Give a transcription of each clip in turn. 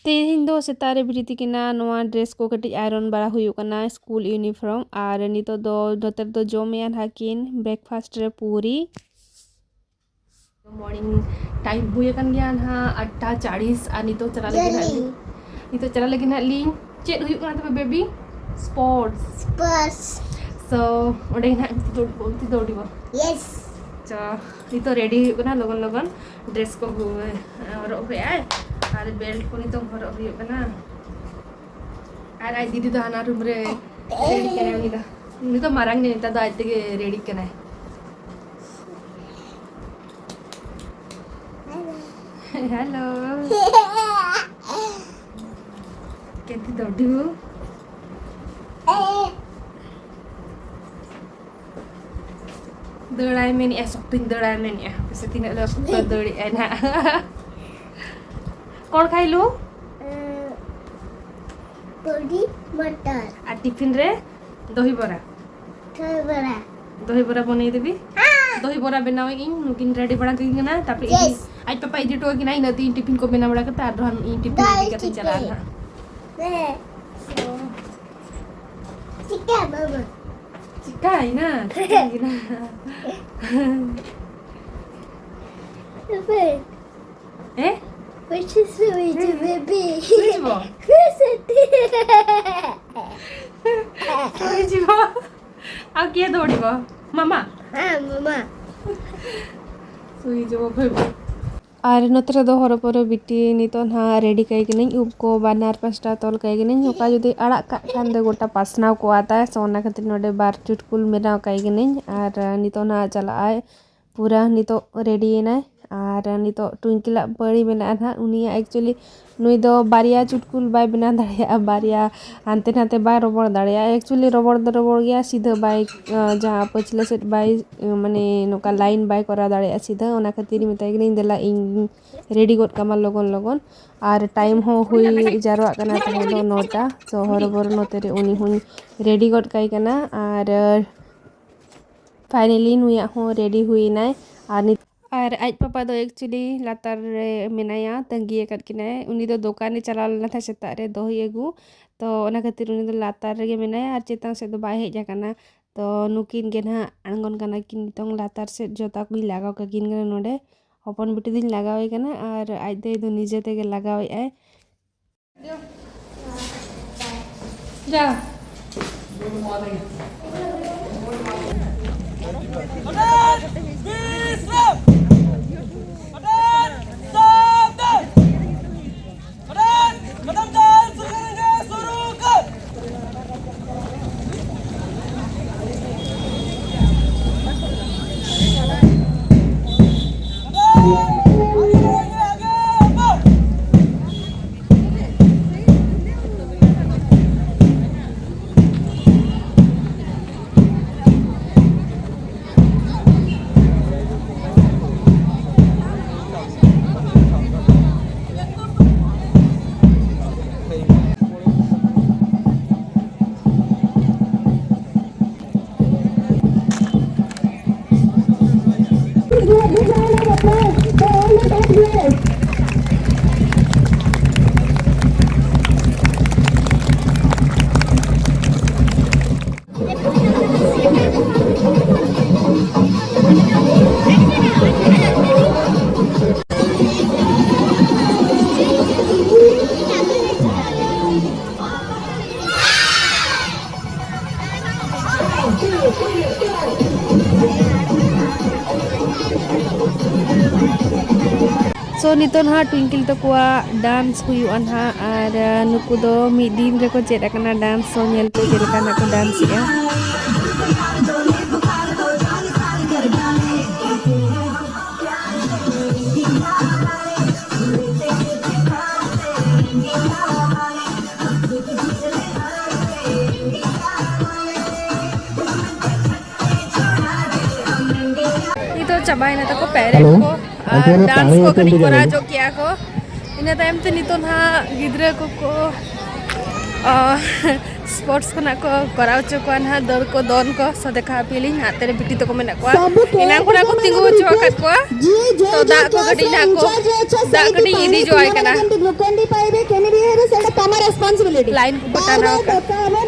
तेहें दो सेतारे बिरिति किना नोआ ड्रेस को कटी आयरन बारा हुयुक कना स्कूल यूनिफॉर्म और नितो दो दोतर दो जोमियान हाकिन ब्रेकफास्ट रे पूरी मॉर्निंग टाइम हुए कन गया हा 8:40 आ नितो चला लगी ना लिंग चेक हुयुक कना तबे बेबी स्पोर्ट्स सो ओडे ना बोलती दौड़ीबो यस तो नितो रेडी हुयुक कना लगन ड्रेस को हरक हुए आय और बेल्ट को नितो हरक हुयुक कना और आई दीदी तो हाना रूम रे रेडी कने नितो मारंग ने नितो आज तेगे रेडी कना हेलो केती दौड़ू दौड़ाई में नहीं सोक्तिन दौड़ाई में नहीं पैसे तीन दौड़ी है ना कौन खाइलु पूरी मटर आ टिफिन रे दही बरा बनै देबी दही बरा बनाओ इन नुकिन रेडी बड़ा किन ना तापे आज पापा इदी टो कि ना तीन टिफिन को बना बड़ा करता और हम इन टिफिन रेडी करके चला ना चिका बाबा चिका है ना eh which is which baby which one which one अब क्या दौड़ीबो मामा हां मामा सुई जो बेबी और नोतरे दो हरपर बिटी नितो ना रेडी कई गनी उब को बानार पास्टा तोल कई गनी ओका जुदी अड़ाक का खान दे गोटा पासनाव को आता है सो ओना खातिर नोडे बार चुटकुल मेनाव कई गनी और नितो ना चला आए पूरा नितो रेडी ना और नितो ट्विंकल बड़ी बना ना उनिया एक्चुअली नुई दो बारिया चुटकुल बाय बना दाड़िया बारिया हानते नाते बाय रबड़ दाड़िया एक्चुअली रबड़ गया सीधा बाय जहाँ पछले सेट बाय माने नोका लाइन बाय करा दाड़िया सीधा ओना खातिर मिताई गनी देला इन रेडी गोट कामा लगन और टाइम हो हुई जारवा कना तहे दो 9टा सो हरबर नोते रे उनी हुई रेडी गोट काई कना और फाइनली नुया हो रेडी हुई ना और आज पापा दो एक्चुअली लातार रे मेनाया तंगी कर किनाय उनी दो दुकाने चला लेना था सेता रे दही अगू तो ओना खातिर उनी दो लातार रे मेनाया और चेतान से दो बाय हेज जाकना तो नुकिन गे ना आंगन कना किन नितों लातार से जोता को लगाव का किन गना नोडे हपन बिटी दिन लगावे कना और आज दो निजे तेगे लगावे आय जा गुड मॉर्निंग सो नितो ना ट्विंकल तकुआ डांस हुआ ना और नुकु दो मिड दिन रे को चेक करना डांस सो नेल पे चेक करना को डांस या itu cobain atau ko pere ko dance को कनी करा जो किया को इना टाइम ते नितो ना गिद्रे को स्पोर्ट्स को ना को कराव चो को ना दौड़ को दोन को सो देखा पीली ना तेरे बिटी तो को मेना को इना को ना को तिंगु चो कत को तो दा को गडी ना को दा गडी इदी जो आय कना ग्लूकोन डी पाइबे केने भी लाइन को पटाना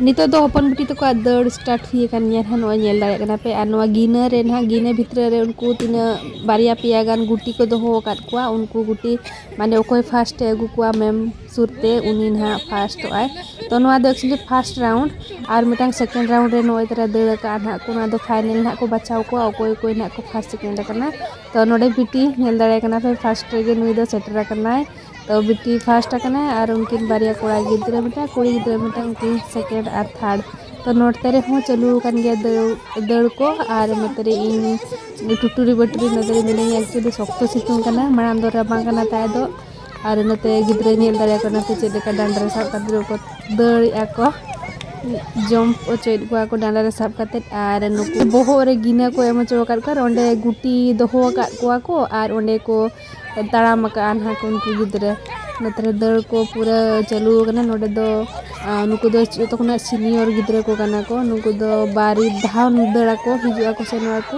नितो दो हपन बिटी तो का दड़ स्टार्ट हुई kan nya han nyel dare kana pe anwa gina re na gina भितर रे उनको tina बारिया पिया गान गुटी को दोहो काट कुआ उनको गुटी माने ओकोय फास्ट अगु कुआ मैम सुरते उनी ना फास्ट आय तो नवा दो एक्चुअली फर्स्ट राउंड और मिटांग सेकंड राउंड रे नोय तरा दड़ का ना को ना दो फाइनल ना को बचाव को ओकोय कोय ना को फर्स्ट सेकंड kana तो नोडे बिटी nyel dare kana पे फर्स्ट रे नुई दो सेटर kana तो बिटी फर्स्ट kana और उनकिन बारिया कोड़ा गिद्रे मिटा कोड़ी गिद्रे मिटा उनकी सेकंड और थर्ड तो नोटते रे हो चलू kan गया दड़ को और मतरे इन टुटुरी बटुरी नदरे मिने एक्चुअली सख्तो सितुंग kana माराम दो राबांग kana ताय दो और नते गिद्रे nyel dare kana पे चेद का डांडर साब कदरो को दड़ याको जंप चेद को डांडा रे साब कते और नुकु बोहो रे गिना को एम चो कर कर ओंडे गुटी दोहो का को और ओंडे को ताड़ाम का आनहा को उनको गिद्रे नतरे दड़ को पूरा चलू kana नोडे दो नुकु दो तो कोना सीनियर गिद्रे को kana को नुकु दो बारी धाव दड़ा को हिजुआ को सेनवा को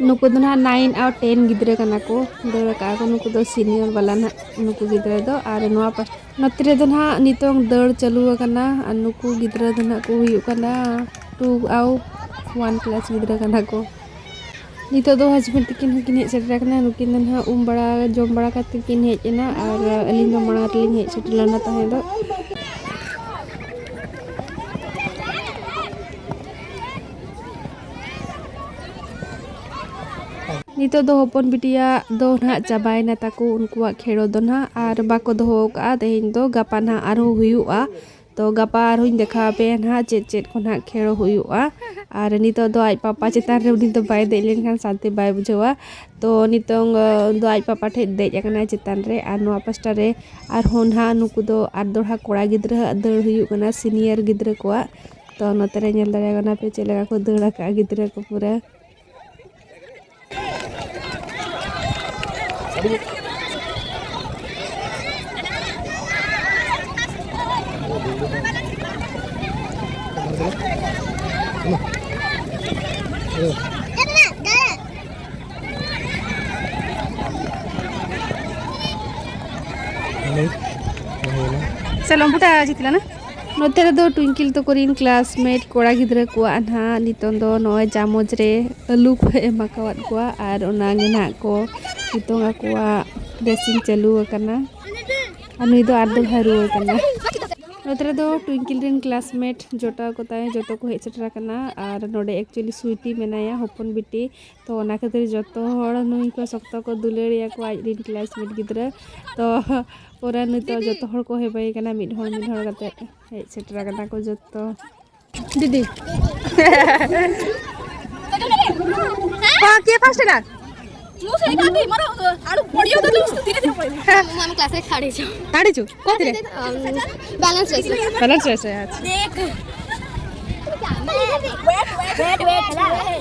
नुकु दो ना 9 और 10 गिद्रे kana को दड़ का को नुकु दो सीनियर वाला ना नुकु गिद्रे दो आर नवा पास नतरे दो ना नितोंग दड़ चलू kana नुकु गिद्रे दो ना को हुयु kana 2 आउ 1 क्लास गिद्रे kana को नितो दो हस्बैंड तकिन हकिन हेज सेटर kana नुकिन ना बड़ा जम बड़ा काते किन हेज ना और अलिन दो मणा रलिन हेज सेटर लाना ताहे दो नितो दो हपन बिटिया दो ना चाबाय ना ताको उनको खेड़ो दो ना और बाको दो का तेहिन दो गापा ना आरो हुयुआ तो गापा आरो देखा पे ना चेत चेत को ना खेड़ो हुयुआ और नितो दो आज पापा चेतान रे उनी तो बाय देलेन खान शांति बाय बुझवा तो नितोंग दो आज पापा ठे देज कना चेतान रे और नोआ पास्टा रे और होन हा नुकु दो आर दोहा कोड़ा गिद्रा दड़ हुयु कना सीनियर गिद्रा को तो नतरे नेल दारे कना पे चलेगा को दड़ा का गिद्रा को पूरा सलम पुटा जितला ना नोतेरे दो ट्विंकल तो कोरिन क्लासमेट कोड़ा गिद्रा को आना नितों दो नोय जामोज रे आलू को एमाकावत को और ओना गेना को नितों आकोआ ड्रेसिंग चालू करना और नुई दो आदो हारू करना नोतेरे दो ट्विंकल रिन क्लासमेट जोटा को ताय जोतो को हेज सेटर करना और नोडे एक्चुअली स्वीटी मेनाया हपन बिटी तो ओना खातिर जोतो हड़ नुई को सख्त को दुलेरिया को आज रिन क्लासमेट गिद्रा तो पूरा नितो जोतो हड़ को हेबाय कना मिड हड़ कते हेज सेटर कना को जोतो दीदी के फर्स्ट ना मु से काटी मारो आडू पडियो तो धीरे धीरे पड़े हम क्लास रे खाड़ी छु कोथिरे बैलेंस रेस है अच्छा देख वेट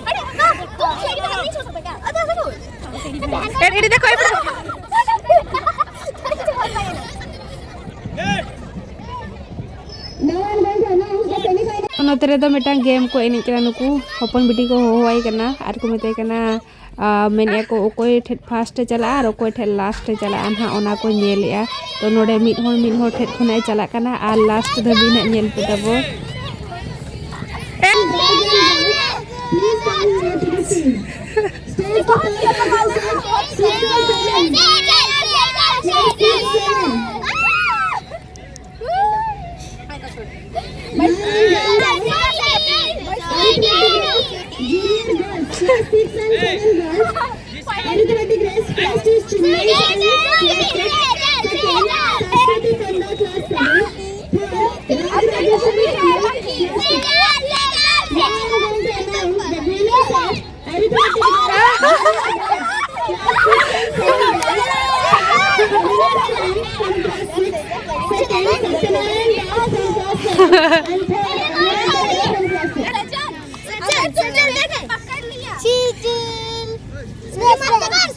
अरे तो सही बात नहीं छो सकता क्या अच्छा देखो एडी देखो नोतरे दो मिटांग गेम को एनी कना नुकु हपन बिटी को होवाई कना आर को मेते कना मेने को ओकोय ठेट फास्ट चला और ओकोय ठेट लास्ट चला ना ओना को नेलिया तो नोडे मिड होर ठेट खनाय चला कना आर लास्ट धबी ना नेल पेदाबो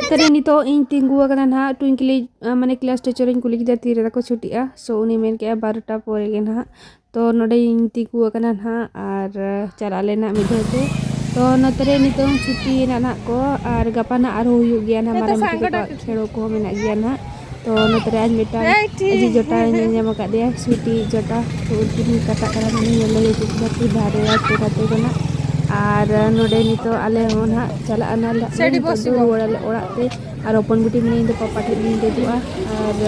तरी नितो इन तिंगुआ कना ना ट्विंकली माने क्लास टीचर इन कुली किदा तीरे तको छुटिया सो उनी मेन के 12टा पोरे गे ना तो नोडे इन तिंगुआ कना ना और चला लेना मिधते तो नतरे नितो छुट्टी ना ना को और गपा ना आरो हुयु गया ना मारा मिटे खेड़ो को मेना गया ना तो तो नोते रे आज मिटान अजी जोटा nyam akadea sweetie jota to unkini kata kara mani nyele jikna ti dhare ate kate kona আর নোডে নিতো আলে হন হা চালা আনালে দূর ওড়ালে ওড়াতে আর ওপন গুটি মিনি দো পাপা ঠে দিন দে দুआ আর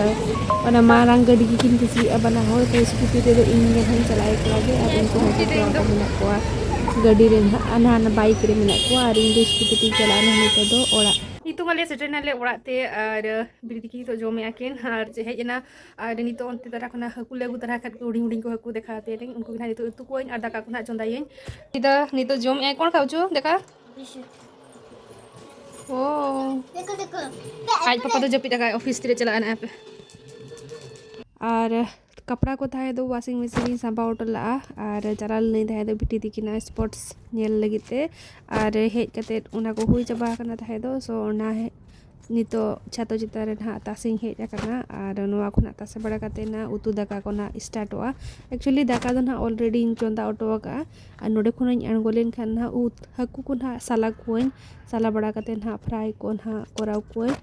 ওনা মারাং গডি কিন কিসি abana hoy to scooty te do ing ge han chala ek lage ar unko hote ko mena ko gadi re ana ana bike re mena ko ar ing scooty ti chala ana nito do ora itu male sejenale orate ar bidiki to jome akin ar je hejena ar nito onte tara kona haku legu tara khat uding uding ko haku dekhate ring unko na nito utu koin ar daka kona jondayin ida nito jom e kon khauchu deka oh deko aj papa to japit daka office tire chala ana pe আর कपड़ा को थाहे दो washing machine साबा ओटला और चलाल नहीं थाहे दो बिटी दिकिना स्पोर्ट्स नेल लगिते और हेज कते उना को हुई चाबा कना थाहे दो सो ओना हे नितो छातो चिता रे ना तासिंग हेज कना और नोआ खुना तासे बड़ा कते ना उतु दाका कोना स्टार्टवा एक्चुअली दाका दो ना ऑलरेडी इन चोंदा ओटो का और नोडे खुना अणगोलेन खान ना उत हकु को ना साला कोइन साला बड़ा कते ना फ्राई को ना कोराव कोइ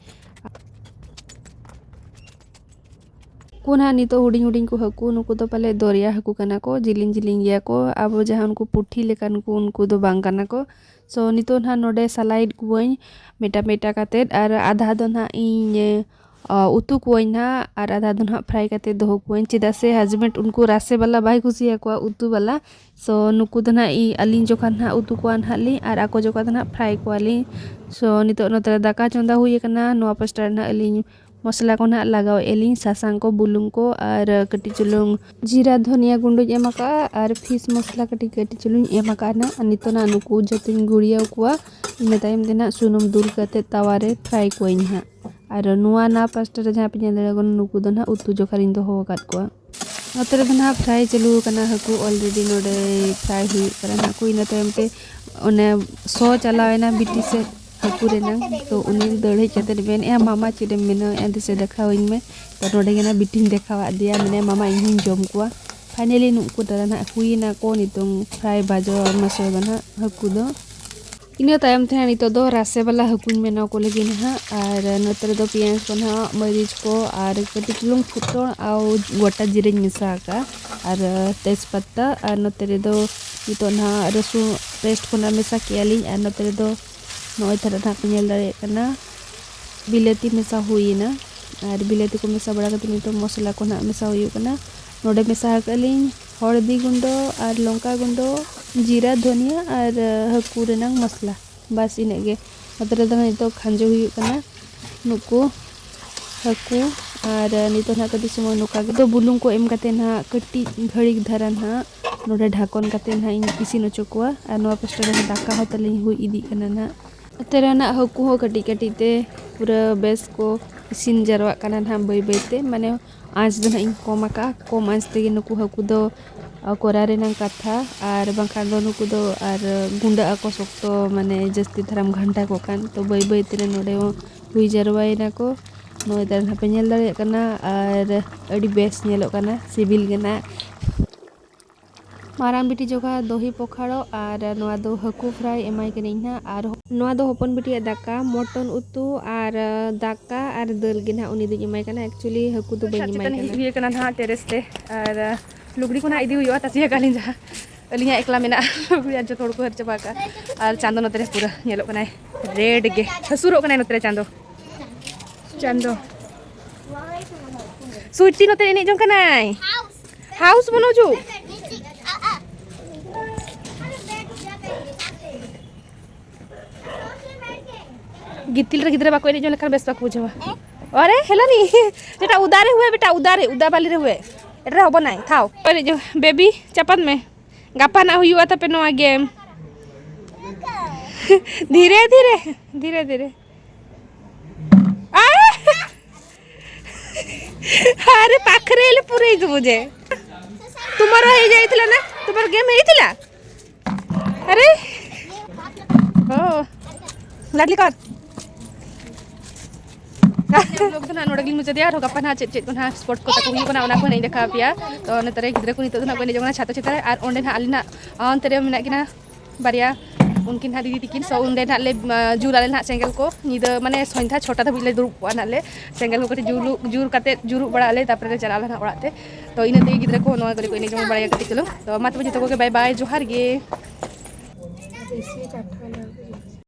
कुना नितो हुडिंग हुडिंग को हकु नुकु तो पहले दरिया हकु कना को जिलिंग जिलिंग गया को अब जहां उनको पुठी लेकन को उनको दो बांग कना को सो नितो ना नोडे सलाइड कुवኝ मेटा मेटा काते और आधा दो ना इन उतु कुवኝ ना और आधा दो ना फ्राई काते दो कुवኝ चिदा से हस्बैंड उनको रासे वाला बाई खुशी को उतु वाला सो नुकु दो ना इ अलिन जोखा ना उतु कुआन हाली और आको जोखा ना फ्राई कुआली सो नितो नोतरे दाका चंदा हुई कना नोआ पस्टर ना अलिन मसला को ना लगाओ एलिंग सासांग को बुलुंग को और कटी चुलुंग जीरा धनिया गुंडो एमाका और फिश मसला कटी कटी चुलुंग एमाका ना नितो ना नुकु जतिन गुड़िया कुआ इन टाइम देना सुनुम दूर कते तवारे फ्राई कोइन हा और नुआ ना पास्टर जहां पे नेले गन नुकु दो ना उतु जोखारिन दो हो काट को नोतरे दो ना फ्राई चलु कना हकु ऑलरेडी नोडे फ्राई हुई करा हकु इन टाइम पे ओने सो चलावेना बिटी से हकुरे ना तो उन्हें दौड़े चते Ben A mama Chide मेनो and से देखावኝ में तो नोडे गना बिटिन देखावा दिया मैंने मामा इन जम को फाइनली नुकु दरना हुई ना को नितों फ्राई बाजो मसो दना हकु दो इन तायम थे नितो दो रासे वाला हकुन मेनो को लगी ना और नोतरे दो पियाज को ना मरीच को और कटी चुलुंग फुटोन आउ गोटा जीरे मिसा का और तेजपत्ता और नोतरे दो नितो ना रसुन पेस्ट को ना मिसा कियाली और नोतरे दो नोय थरा था पेल दाड़े कना बिलेती मेसा हुई ना और बिलेती को मेसा बड़ा कते नितो मसला को ना मेसा हुई कना नोडे मेसा हकलिन हळदी गुंडो और लंका गुंडो जीरा धनिया और हकु रेनांग मसला बस इनेगे मतरे द नितो खांजो हुई कना नुको हकु और नितो ना कति समय नुका तो बुलुंग को एम कते ना कटी घड़ी धरा ना नोडे ढाकन कते ना इन इसिन ओचोकुआ और नोआ पस्टर दाका होतले हुई इदी कना ना तेरा ना हकु हो कटी कटी ते पूरा बेस को इसिन जरवा कना ना बई बईते माने आँच दो ना इन कम आँच तेगे नुकु हकु दो कोरा रेनांग कथा और बांखान दो नुकु दो और गुंडा को सोक्तो माने जस्ती धराम घंटा को कान तो बई बई तेरे नोडे हुई जरवाई ना को नोय दर ना पे नेल दाड़े कना और अडी बेस नेलो कना सिबिल गना माराम बिटी जोगा दही पखाड़ो और नोआ दो हकु फ्राई एमाई कनिना और नोआ दो हपन बिटी दाका मटन उतु और दाका और दाल गे ना उनी दो एमाई कना एक्चुअली हकु दो बई एमाई कना ये कना ना टेरेस ते और लुगड़ी को ना इदी हुई तासिया कालिन जा अलिया एकला मेना लुगड़ी जो थोड़ को हर चबा का और चांदो नतरे पूरा नेलो कना रेड गे हसुरो कना नतरे चांदो चांदो स्वीटी नतरे ने जंग कना हाउस बनो जो गितिल रे गिदरे बाको एने जो लेखा बेस बाको बुझवा अरे हेला नी जेटा उदारे हुए बेटा उदा बाली रे हुए एटा होबो नाई थाओ अरे जो बेबी चपत में गापा ना हुआ तपे नोआ गेम धीरे धीरे धीरे धीरे अरे पाखरेले पूरे ही मुझे तुम्हारा हे जाइथिला ना तुम्हारा गेम हेइथिला अरे ओ लाडली कर लोग तो ना नोडगिल मुझे दिया गप्पा ना चेक चेक ना स्पोर्ट को तक हुई ना को नहीं देखा पिया तो नतरे गिद्रे को नितो ना को ने जमना छाता छाता और ओंडे ना आलिना अंतरे मेना किना बारिया उनकिन हाँ दीदी तकिन सो उनदे ना ले जुराले ना सेंगल को निदा माने संध्या 6टा धाबी ले दुरुब को ना ले सेंगल को कटी जुर काते जुरुब बड़ा ले तापरे चला ना ओड़ाते तो इना ते गिद्रा को नवा को इने जम बड़ा कटी चलो तो मा तबे जतो को बाय बाय जोहार गे